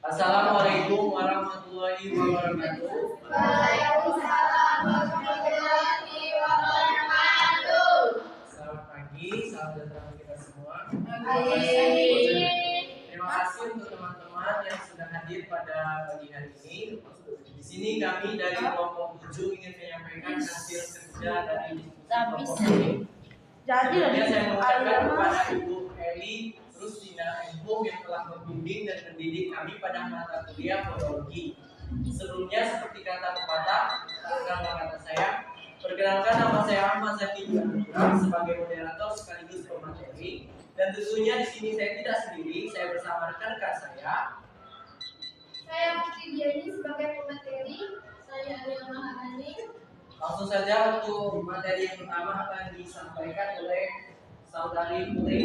Assalamualaikum warahmatullahi wabarakatuh. Waalaikumsalam warahmatullahi wabarakatuh. Selamat pagi, salam sejahtera kita semua. Terima kasih untuk teman-teman yang sudah hadir pada pagi hari ini. Di sini kami dari kelompok 7 ingin menyampaikan hasil kerja dari kelompok ini. Sebelumnya saya mengucapkan kepada Ibu Eli Rustina Empung yang telah membimbing dan mendidik kami pada mata kuliah biologi. Sebelumnya seperti kata pepatah, kata saya, perkenalkan nama saya Ahmad Zaki sebagai moderator sekaligus pemateri. Dan tentunya di sini saya tidak sendiri, saya bersama rekan-rekan saya. Saya Putri Diani sebagai pemateri. Saya Arya Maharani. Langsung saja untuk materi yang pertama akan disampaikan oleh Saudari Putri.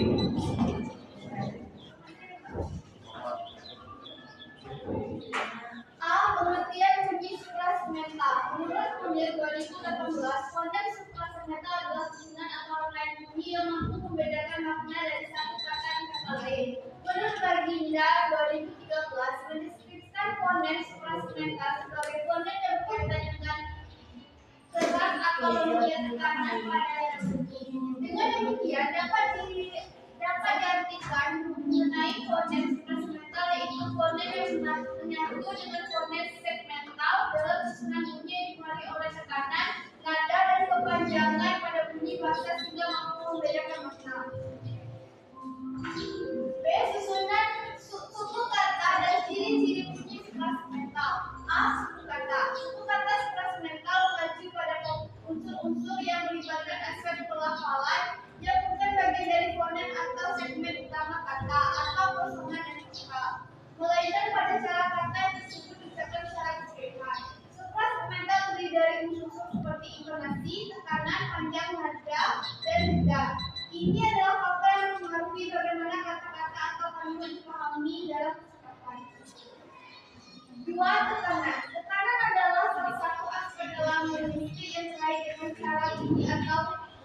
Pengertian bunyi suprasemental. Menurut Munir 2018, konteks suprasemental adalah susunan atau rangkaian bunyi yang mampu membedakan makna dari satu kata ke kata lain. Menurut Baginda 2013, mendeskripsikan fonem suprasemental sebagai fonem yang berkaitan dengan keras atau lemahnya tekanan pada bunyi. Dengan demikian dapat diartikan mengenai fonem suprasemental yaitu fonem yang menyatu dengan fonem segmental dalam susunan bunyi yang dipengaruhi oleh tekanan, nada, dan kepanjangan pada bunyi bahasa sehingga mampu membedakan makna. B. Suku kata dan ciri-ciri bunyi suprasemental. A. Suku kata. Suku kata suprasemental mengacu pada unsur-unsur yang melibatkan aspek pelafalan yang bukan bagian dari fonem atau segmen utama kata atau kosongan dan vokal, melainkan pada cara kata yang disebut diucapkan secara keseluruhan. Suprasemental terdiri dari unsur-unsur seperti intonasi, tekanan, panjang, nada, dan jeda. Ini adalah faktor yang mempengaruhi bagaimana kata-kata atau kalimat dipahami dalam percakapan. 2. Tekanan. Tekanan adalah salah satu aspek dalam linguistik yang terkait dengan cara bunyi atau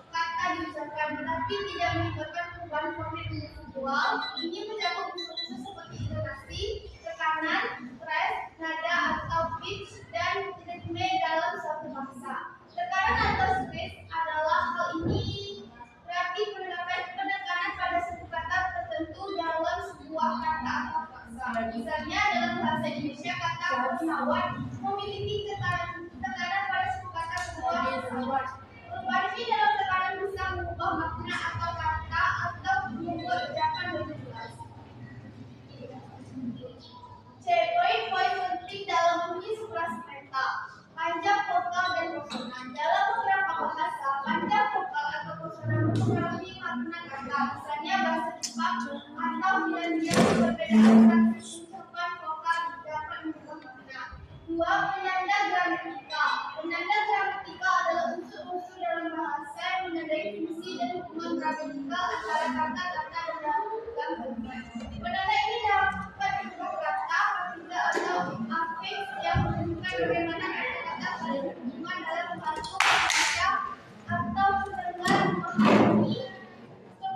kata diucapkan, tetapi tidak melibatkan perubahan fonem individual. Ini mencakup unsur-unsur seperti intonasi, tekanan, stres, nada atau pitch, dan ritme dalam suatu bahasa. Tekanan atau stres adalah hal ini berarti penekanan pada suatu kata tertentu dalam sebuah kata atau bahasa. Misalnya dalam bahasa Indonesia kata pesawat memiliki tekanan pada suatu kata sebuah pesawat. Perubahan ini dalam tekanan bisa mengubah makna atau kata atau membuat ucapan lebih jelas. C. Poin-poin penting dalam bunyi suprasemental. Panjang vokal dan konsonan. Dalam beberapa bahasa, panjang vokal atau konsonan mempengaruhi makna kata. Misalnya bahasa Jepang atau Finlandia perbedaan ucapan vokal dapat mengubah makna. 2. Penanda gramatikal. Penanda gramatikal adalah unsur-unsur dalam bahasa yang menandai fungsi dan hubungan gramatikal antara kata-kata dalam kalimat. Penanda ini dapat berupa kata, partikel atau afiks yang menunjukkan bagaimana kata-kata saling berhubungan dalam satu kata atau mendengar memahami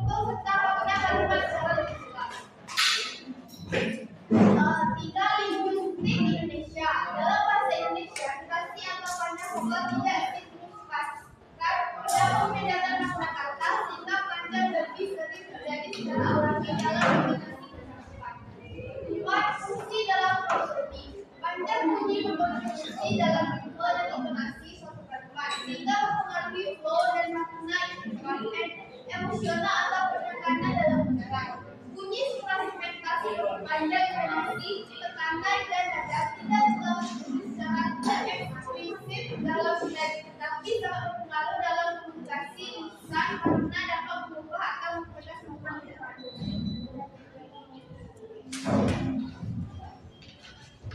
serta makna kalimat secara lebih jelas. 3. Linguistik Indonesia. Dalam bahasa Indonesia, durasi atau panjang vokal tidak signifikan dalam membedakan makna kata, sehingga panjang lebih sering terjadi secara alami dalam kombinasi ucapan. 4. Fungsi dalam prosodi. Panjang bunyi berfungsi dalam ritme dan intonasi suatu kalimat, sehingga mempengaruhi flow dan makna emosional atau penekanan dalam ucapan. Bunyi suprasemental seperti panjang intonasi, tekanan, dan nada tidak selalu ditulis secara eksplisit dalam teks, tetapi sangat berpengaruh dalam komunikasi lisan karena dapat mengubah atau mempertegas makna ucapan.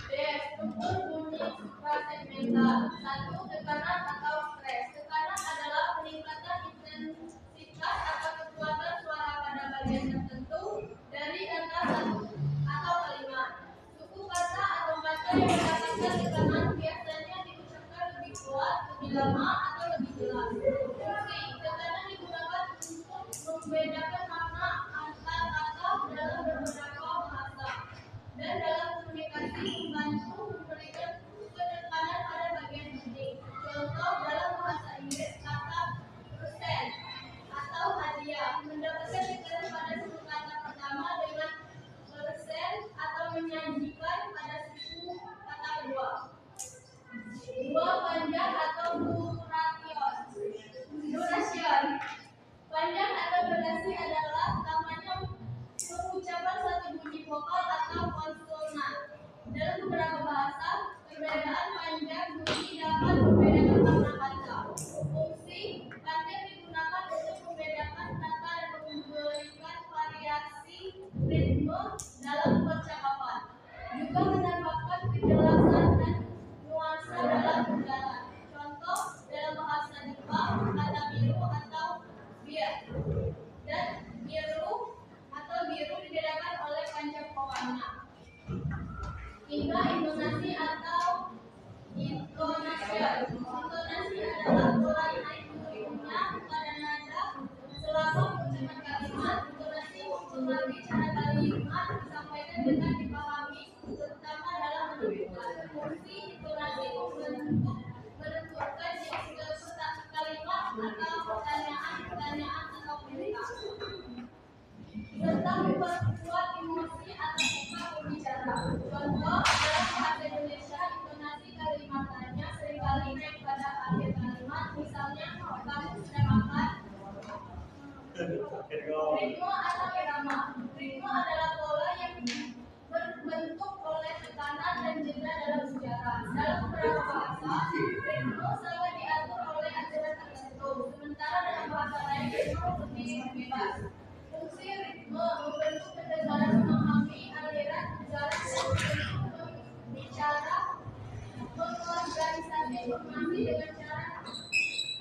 B. Struktur bunyi suprasegmental. 1. Tekanan atau stres. Tekanan adalah peningkatan intensitas atau kekuatan suara pada bagian tertentu dari kata satu atau kalimat. Suku kata atau kata yang mendapatkan tekanan biasanya diucapkan lebih kuat, lebih lama, atau lebih jelas. Fungsi. Tekanan digunakan untuk membedakan makna antar kata dalam beberapa bahasa dan dalam komunikasi konsonan. Dalam beberapa bahasa, perbedaan panjang bunyi dapat membedakan makna kata. Fungsi panjang digunakan untuk membedakan kata dan memberikan variasi ritme dalam percakapan. Juga menambahkan kejelasan dan nuansa dalam ucapan. Contoh dalam bahasa Jepang, kata biru atau bir dan biru dibedakan oleh panjang pewarna. Hingga intonasi atau intonasi. Intonasi adalah pola naik turunnya pada nada selama mengucapkan kalimat. Intonasi mempengaruhi cara kalimat disampaikan dengan dipahami, terutama dalam menentukan fungsi intonasi menentukan jenis kalimat atau pertanyaan atau perintah, serta memperkuat emosi atau sifat pembicara. Contoh dalam bahasa Indonesia, intonasi kalimatnya seringkali naik pada akhir kalimat. Misalnya, kamu sudah makan. Ritme atau irama. Ritme adalah pola yang berbentuk oleh tekanan dan jeda dalam ucapan. Dalam beberapa bahasa, ritme sangat diatur oleh aturan tertentu. Sementara dalam bahasa lain, ritme lebih bebas. Fungsi ritme membentuk pendengaran, memahami aliran ucapan dan membentuk bicara, mengorganisasi informasi dengan cara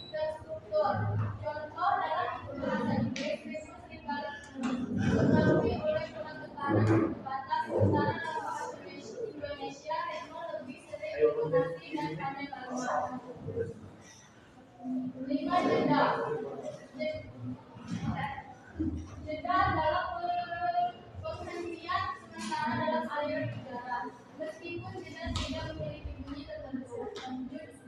terstruktur. Contoh dalam bahasa Inggris, ritme seringkali dipengaruhi oleh pola tekanan terbatas. Sementara dalam bahasa Indonesia, ritme lebih sering intonasi dan panjang kalimat. 5. Jeda. Jeda dalam penghentian sementara dalam aliran udara. Meskipun jeda tidak memiliki bunyi tertentu,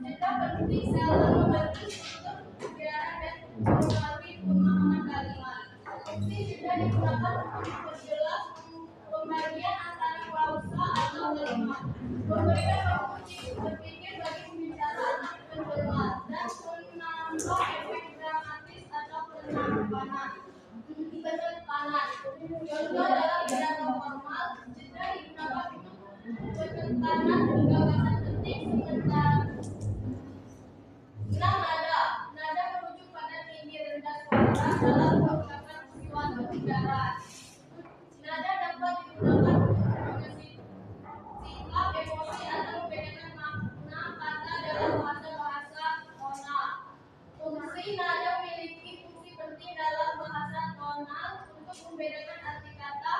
jeda penting selalu membantu struktur pembicaraan dan mempengaruhi pemahaman kalimat. Fungsi jeda digunakan untuk memperjelas pembagian antara klausa atau kalimat, memberikan waktu berpikir bagi pembicara atau pendengar, dan menambah efek dramatis atau penekanan. Contoh dalam pidato formal, jeda digunakan untuk penekanan gagasan penting. Sementara 6. Nada merujuk pada tinggi rendah suara dalam mengucapkan suatu ucapan. Nada dapat digunakan untuk mengasih sikap, emosi, atau membedakan makna kata dalam bahasa tonal. Fungsi nada memiliki fungsi penting dalam bahasa tonal untuk membedakan arti kata,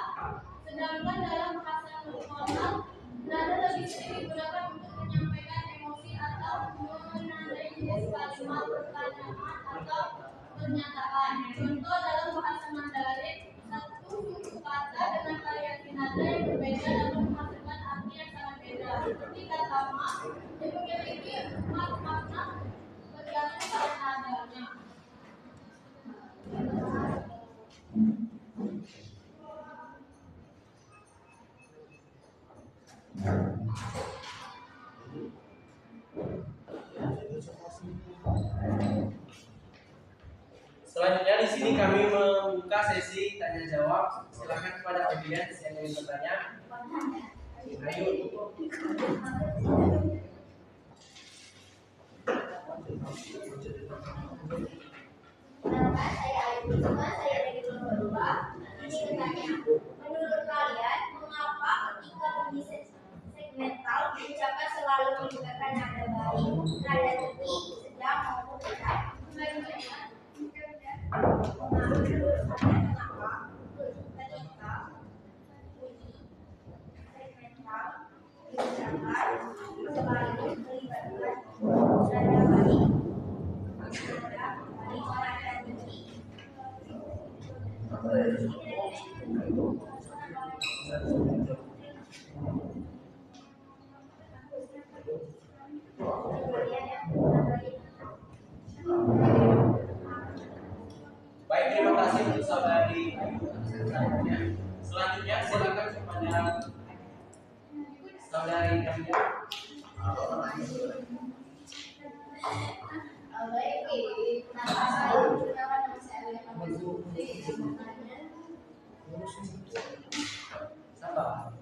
sedangkan dalam bahasa non-tonal, nada lebih sering digunakan untuk menyampaikan emosi atau menandai jenis kalimat, pertanyaan, atau pernyataan. Contoh dalam bahasa Mandarin, satu suku kata dengan variasi nada yang berbeda dapat menghasilkan arti yang sangat beda. Seperti kata ma yang memiliki 4 makna bergantung pada nadanya. Selanjutnya di sini kami membuka sesi tanya jawab. Silakan kepada audiens yang ingin bertanya. Ayo. Saya Ayu Risma, saya dari kelompok 2. Ini bertanya, menurut kalian mengapa ketika bunyi segmental ucapan selalu menggunakan nada baik, nada tinggi, sedang maupun rendah? Menurut kalian mengapa ketika bunyi segmental ucapan selalu melibatkan nada baik? Baik, terima kasih untuk saudari. Selanjutnya silakan kepada saudari Kamila. Sabar.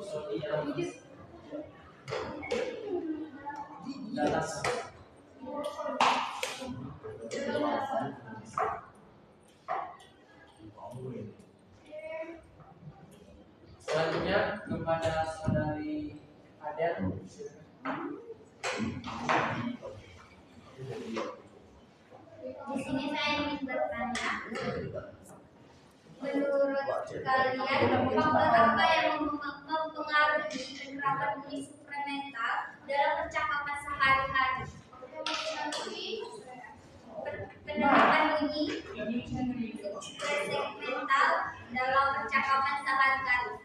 prosodinya datas. Selanjutnya kepada saudari Aden. Di sini saya ingin bertanya, menurut kalian faktor apa yang mempengaruhi penerapan bunyi supramental dalam percakapan sehari-hari? Penerapan bunyi suprasegmental dalam percakapan sehari-hari.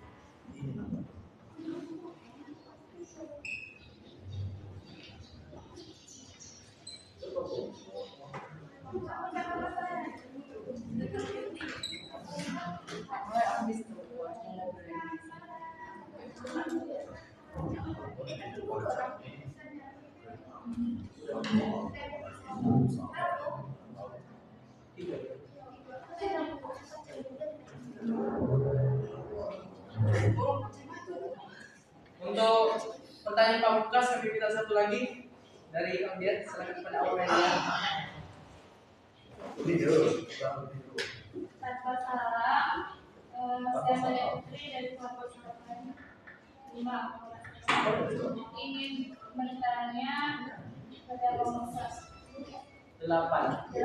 Untuk pertanyaan pamungkas kami minta satu lagi dari Ambiat, silakan kepada Aurelia. Tanpa salah, saya Maria Putri dari kelompok 5 ingin bertanya pada pemirsa 8 7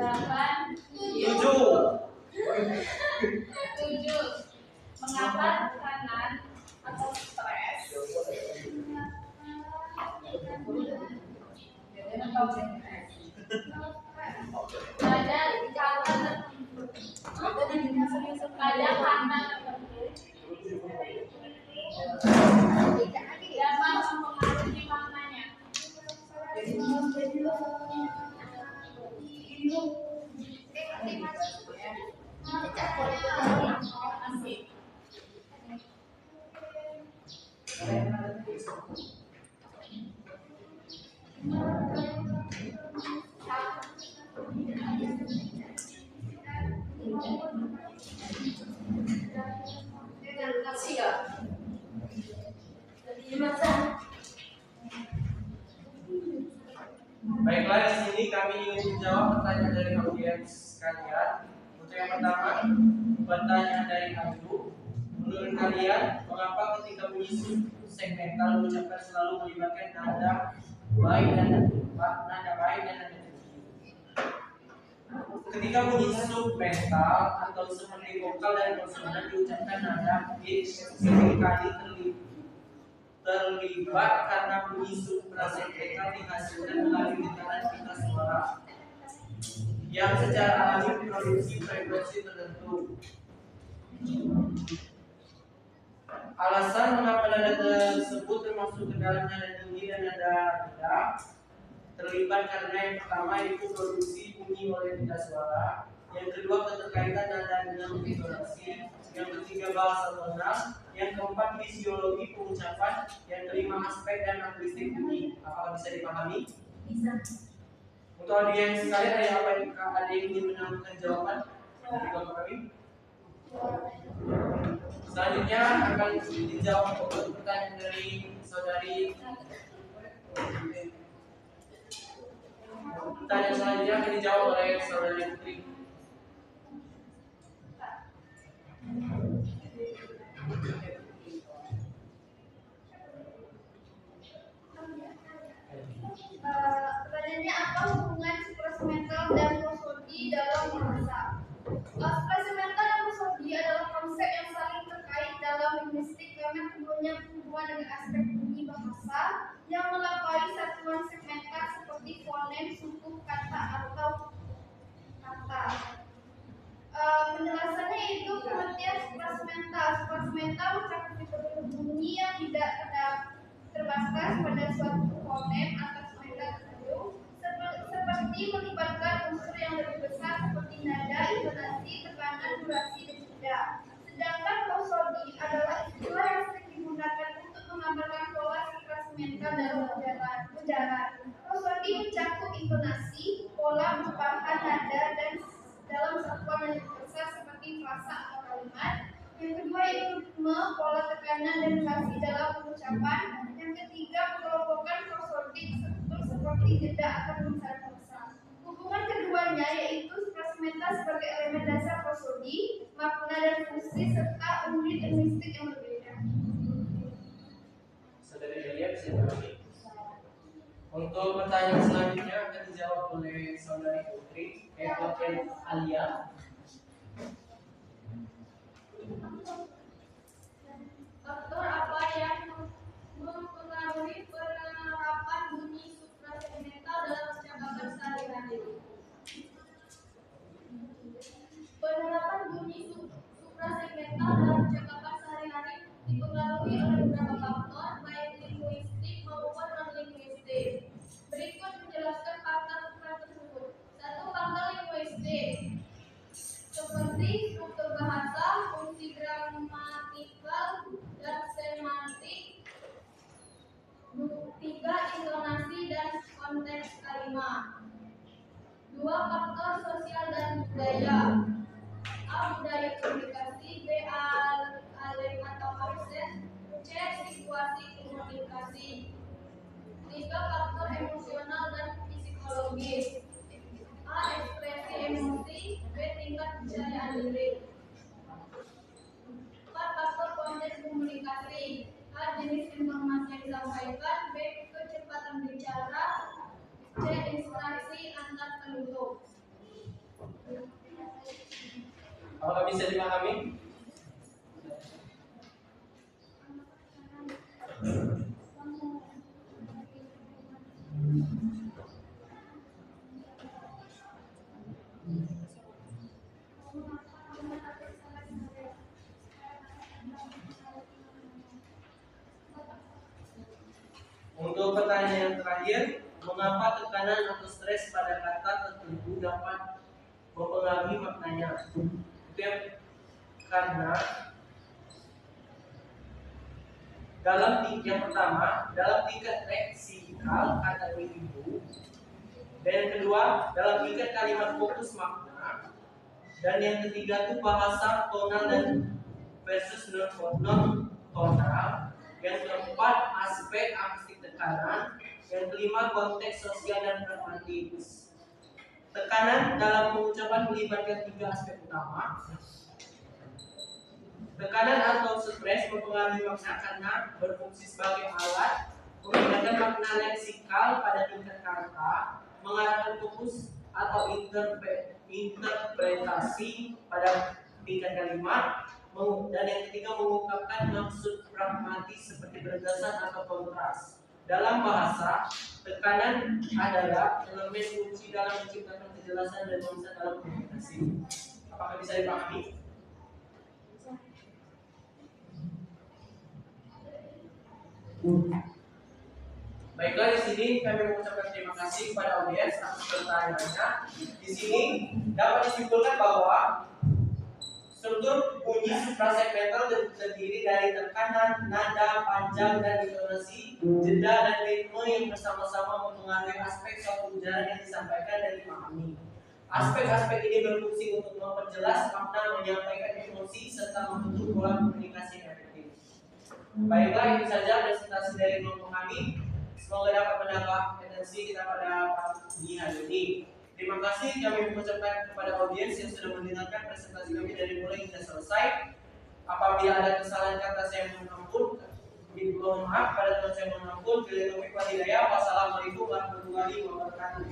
mengapa tekanan atau stres pada kata tertentu dapat mempengaruhi maknanya. Baiklah, di sini kami ingin menjawab pertanyaan dari audiens kalian. Untuk yang pertama, pertanyaan dari Ayu. Menurut kalian, mengapa ketika bunyi segmental diucapkan selalu melibatkan nada baik dan nada baik dan nada tinggi? Ketika bunyi submental atau seperti vokal dan konsonan diucapkan nada pitch seringkali terlibat karena bunyi suprasegmental dihasilkan melalui getaran pita suara yang secara alami memproduksi frekuensi tertentu. Alasan mengapa nada tersebut termasuk ke dalam nada tinggi dan nada rendah terlibat karena yang pertama yaitu produksi bunyi oleh pita suara, yang kedua keterkaitan nada dengan intonasi, yang ketiga bahasa tonal, yang keempat fisiologi pengucapan, yang kelima aspek dan akuistik bunyi. Apakah bisa dipahami? Bisa. Untuk audiens sekalian, ada yang ingin menambahkan jawaban dari Bapak kami? Selanjutnya akan dijawab pertanyaan dari saudari. Pertanyaan selanjutnya akan dijawab oleh saudari Putri. Pertanyaannya, apa hubungan suprasegmental dan prosodi dalam bahasa? Suprasegmental dan prosodi adalah konsep yang saling terkait dalam linguistik karena keduanya berhubungan dengan aspek bunyi bahasa yang melampaui satuan segmental seperti fonem, suku, kata atau kata. Penjelasannya itu pengertian suprasegmental. Suprasegmental mencakup bunyi yang tidak terbatas pada suatu fonem atau segmental tertentu, seperti melibatkan unsur yang lebih besar seperti nada, intonasi, tekanan, durasi, dan jeda. Sedangkan prosodi adalah istilah yang sering digunakan untuk menggambarkan pola suprasegmental dalam ujaran. Prosodi mencakup intonasi, pola perubahan nada, dan dalam satuan yang lebih besar seperti frasa atau kalimat. Yang kedua itu ritme, pola tekanan dan fasih dalam pengucapan. Yang ketiga pengelompokan prosodik struktur seperti jeda atau pemisahan pausa. Hubungan keduanya yaitu suprasegmental sebagai elemen dasar prosodi, makna dan fungsi serta unit linguistik yang berbeda. Saudara Elia bisa dipahami. Untuk pertanyaan selanjutnya akan dijawab oleh saudari Putri Ekaten Alia. Faktor apa yang mempengaruhi penerapan bunyi suprasegmental dalam percakapan sehari-hari? Penerapan bunyi suprasegmental dalam percakapan sehari-hari dipengaruhi oleh beberapa faktor, baik linguistik maupun non-linguistik. Berikut menjelaskan faktor-faktor tersebut. 1. Faktor linguistik seperti struktur bahasa, fungsi gramatikal dan semantik. 3. Intonasi dan konteks kalimat. 2. Faktor sosial dan budaya. A. Budaya komunikasi. B. Alem atau aksen. C. Situasi komunikasi. 3. Faktor emosional dan psikologis. A. Ekspresi emosi. B. Tingkat kepercayaan diri. 4. Faktor konteks komunikasi. A. Jenis informasi yang disampaikan. B. Kecepatan bicara. C. Interaksi antar penduduk. Apakah bisa dipahami? Untuk pertanyaan yang terakhir, mengapa tekanan atau stres pada kata tertentu dapat mempengaruhi maknanya? Karena yang pertama dalam tingkat leksikal kata ibu, dan yang kedua dalam tingkat kalimat fokus makna, dan yang ketiga itu bahasa tonal dan versus non tonal, yang keempat aspek akustik tekanan, yang kelima konteks sosial dan pragmatis. Tekanan dalam pengucapan melibatkan 3 aspek utama. Tekanan atau stres mempengaruhi makna karena berfungsi sebagai alat memindahkan makna leksikal pada tingkat kata, mengarahkan fokus atau interpretasi pada tingkat kalimat, dan yang ketiga mengungkapkan maksud pragmatis seperti berdasar atau kontras. Dalam bahasa, tekanan adalah elemen kunci dalam menciptakan kejelasan dan nuansa dalam komunikasi. Apakah bisa dipahami? Baiklah, di sini kami mengucapkan terima kasih kepada audiens atas pertanyaannya. Di sini dapat disimpulkan bahwa struktur bunyi suprasegmental terdiri dari tekanan, nada, panjang, dan intonasi, jeda dan ritme yang bersama-sama mempengaruhi aspek suatu ujaran yang disampaikan dan dipahami. Aspek-aspek ini berfungsi untuk memperjelas makna, menyampaikan emosi, serta membentuk pola komunikasi yang efektif. Baiklah, itu saja presentasi dari kelompok kami. Semoga dapat menambah atensi kita pada pagi hari ini. Terima kasih kami mengucapkan kepada audiens yang sudah mendengarkan presentasi kami dari mulai hingga selesai. Apabila ada kesalahan kata saya mohon ampun. Mohon maaf pada Tuhan saya mohon ampun. Bila taufiq wal hidayah. Wassalamualaikum warahmatullahi wabarakatuh.